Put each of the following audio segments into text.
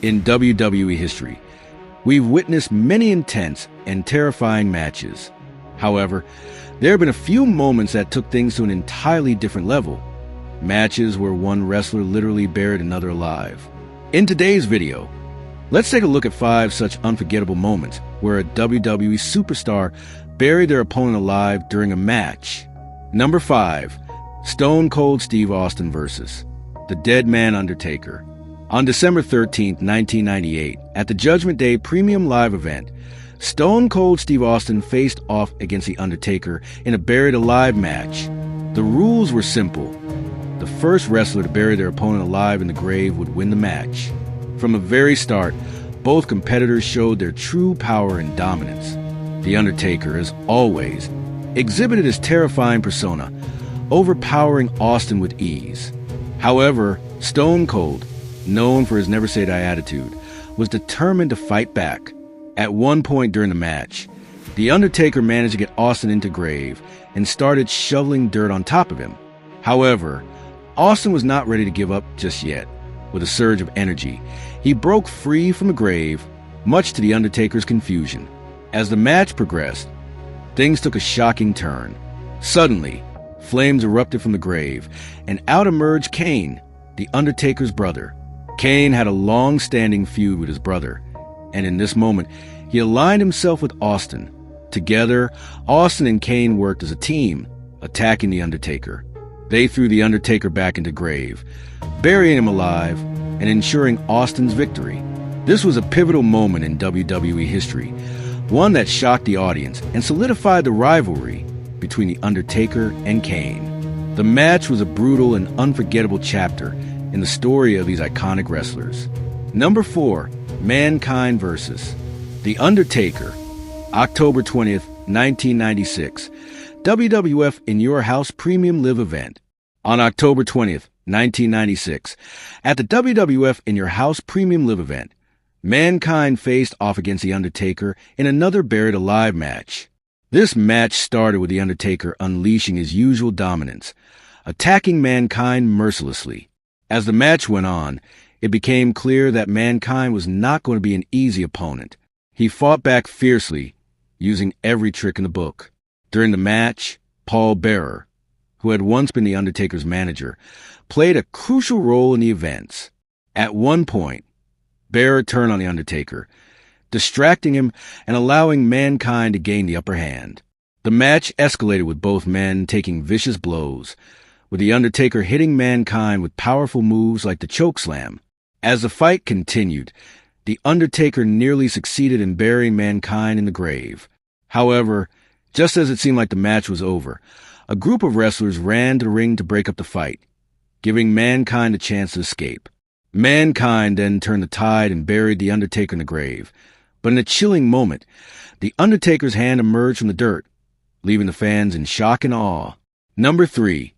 In WWE history, we've witnessed many intense and terrifying matches. However, there have been a few moments that took things to an entirely different level. Matches where one wrestler literally buried another alive. In today's video, let's take a look at 5 such unforgettable moments where a WWE superstar buried their opponent alive during a match. Number 5. Stone Cold Steve Austin vs. the Dead Man Undertaker. On December 13, 1998, at the Judgment Day Premium Live event, Stone Cold Steve Austin faced off against The Undertaker in a buried alive match. The rules were simple. The first wrestler to bury their opponent alive in the grave would win the match. From the very start, both competitors showed their true power and dominance. The Undertaker, as always, exhibited his terrifying persona, overpowering Austin with ease. However, Stone Cold, known for his never-say-die attitude, was determined to fight back. At one point during the match, The Undertaker managed to get Austin into the grave and started shoveling dirt on top of him. However, Austin was not ready to give up just yet. With a surge of energy, he broke free from the grave, much to The Undertaker's confusion. As the match progressed, things took a shocking turn. Suddenly, flames erupted from the grave, and out emerged Kane, The Undertaker's brother. Kane had a long-standing feud with his brother, and in this moment, he aligned himself with Austin. Together, Austin and Kane worked as a team, attacking The Undertaker. They threw The Undertaker back into the grave, burying him alive and ensuring Austin's victory. This was a pivotal moment in WWE history, one that shocked the audience and solidified the rivalry between The Undertaker and Kane. The match was a brutal and unforgettable chapter in the story of these iconic wrestlers. Number 4. Mankind vs. The Undertaker. October 20th, 1996. WWF In Your House Premium Live event. On October 20th, 1996, at the WWF In Your House Premium Live event, Mankind faced off against The Undertaker in another buried alive match. This match started with The Undertaker unleashing his usual dominance, attacking Mankind mercilessly. As the match went on, it became clear that Mankind was not going to be an easy opponent. He fought back fiercely, using every trick in the book. During the match, Paul Bearer, who had once been The Undertaker's manager, played a crucial role in the events. At one point, Bearer turned on The Undertaker, distracting him and allowing Mankind to gain the upper hand. The match escalated with both men taking vicious blows, with The Undertaker hitting Mankind with powerful moves like the chokeslam. As the fight continued, The Undertaker nearly succeeded in burying Mankind in the grave. However, just as it seemed like the match was over, a group of wrestlers ran to the ring to break up the fight, giving Mankind a chance to escape. Mankind then turned the tide and buried The Undertaker in the grave. But in a chilling moment, The Undertaker's hand emerged from the dirt, leaving the fans in shock and awe. Number 3.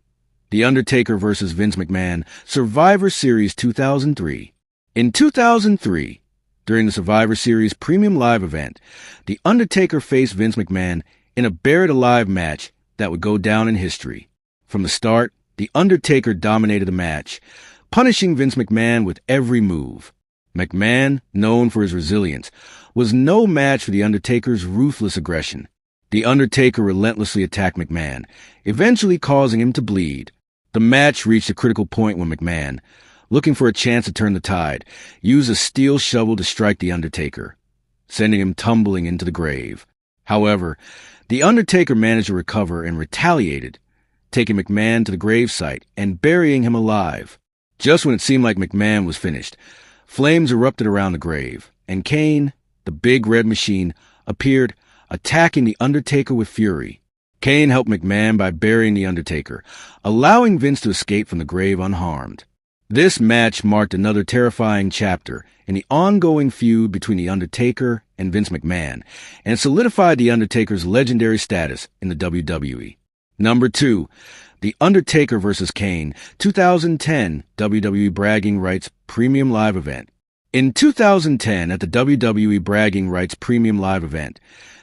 The Undertaker vs. Vince McMahon, Survivor Series 2003. In 2003, during the Survivor Series Premium Live event, The Undertaker faced Vince McMahon in a buried alive match that would go down in history. From the start, The Undertaker dominated the match, punishing Vince McMahon with every move. McMahon, known for his resilience, was no match for The Undertaker's ruthless aggression. The Undertaker relentlessly attacked McMahon, eventually causing him to bleed. The match reached a critical point when McMahon, looking for a chance to turn the tide, used a steel shovel to strike The Undertaker, sending him tumbling into the grave. However, The Undertaker managed to recover and retaliated, taking McMahon to the gravesite and burying him alive. Just when it seemed like McMahon was finished, flames erupted around the grave, and Kane, the Big Red Machine, appeared, attacking The Undertaker with fury. Kane helped McMahon by burying The Undertaker, allowing Vince to escape from the grave unharmed. This match marked another terrifying chapter in the ongoing feud between The Undertaker and Vince McMahon, and solidified The Undertaker's legendary status in the WWE. Number 2. The Undertaker vs. Kane, 2010 WWE Bragging Rights Premium Live event. In 2010, at the WWE Bragging Rights Premium Live event,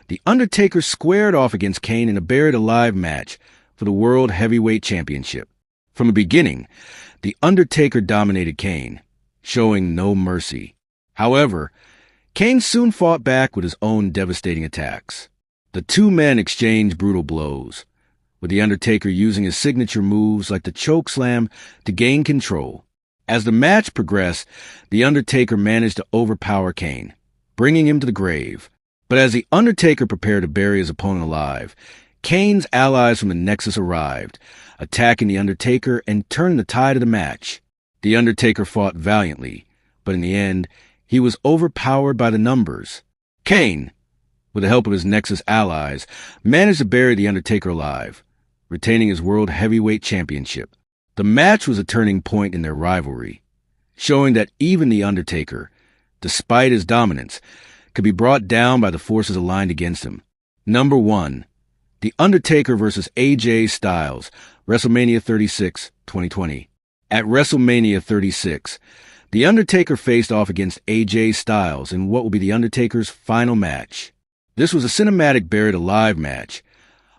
The Undertaker squared off against Kane in a buried alive match for the World Heavyweight Championship. From the beginning, The Undertaker dominated Kane, showing no mercy. However, Kane soon fought back with his own devastating attacks. The two men exchanged brutal blows, with The Undertaker using his signature moves like the chokeslam to gain control. As the match progressed, The Undertaker managed to overpower Kane, bringing him to the grave. But as The Undertaker prepared to bury his opponent alive, Kane's allies from the Nexus arrived, attacking The Undertaker and turning the tide of the match. The Undertaker fought valiantly, but in the end, he was overpowered by the numbers. Kane, with the help of his Nexus allies, managed to bury The Undertaker alive, retaining his World Heavyweight Championship. The match was a turning point in their rivalry, showing that even The Undertaker, despite his dominance, could be brought down by the forces aligned against him. Number 1. The Undertaker vs. AJ Styles, WrestleMania 36, 2020. At WrestleMania 36, The Undertaker faced off against AJ Styles in what will be The Undertaker's final match. This was a cinematic buried alive match,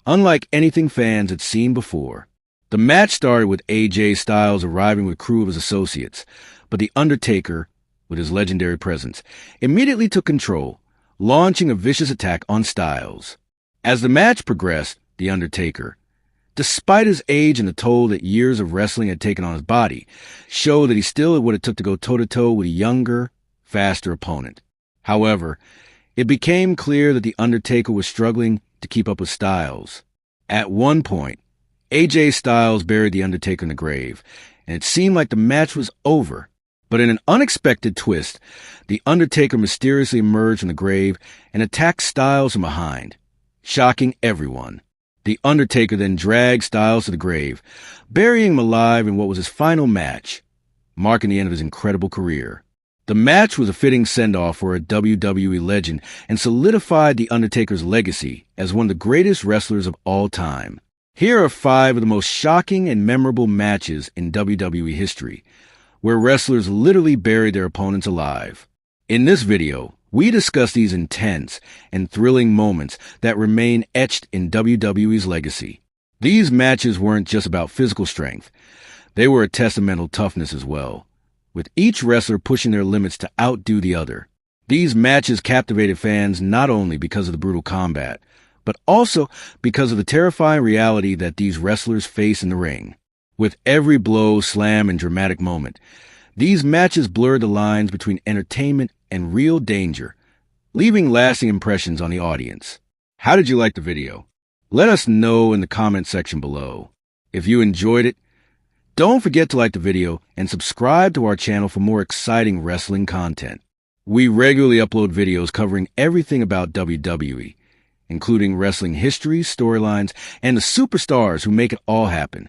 unlike anything fans had seen before. The match started with AJ Styles arriving with a crew of his associates, but The Undertaker, with his legendary presence, immediately took control, launching a vicious attack on Styles. As the match progressed, The Undertaker, despite his age and the toll that years of wrestling had taken on his body, showed that he still had what it took to go toe-to-toe with a younger, faster opponent. However, it became clear that The Undertaker was struggling to keep up with Styles. At one point, AJ Styles buried The Undertaker in the grave, and it seemed like the match was over. But in an unexpected twist, The Undertaker mysteriously emerged from the grave and attacked Styles from behind, shocking everyone. The Undertaker then dragged Styles to the grave, burying him alive in what was his final match, marking the end of his incredible career. The match was a fitting send-off for a WWE legend and solidified The Undertaker's legacy as one of the greatest wrestlers of all time. Here are 5 of the most shocking and memorable matches in WWE history, where wrestlers literally buried their opponents alive. In this video, we discuss these intense and thrilling moments that remain etched in WWE's legacy. These matches weren't just about physical strength. They were a testament to toughness as well, with each wrestler pushing their limits to outdo the other. These matches captivated fans not only because of the brutal combat, but also because of the terrifying reality that these wrestlers face in the ring. With every blow, slam, and dramatic moment, these matches blurred the lines between entertainment and real danger, leaving lasting impressions on the audience. How did you like the video? Let us know in the comment section below. If you enjoyed it, don't forget to like the video and subscribe to our channel for more exciting wrestling content. We regularly upload videos covering everything about WWE, including wrestling history, storylines, and the superstars who make it all happen.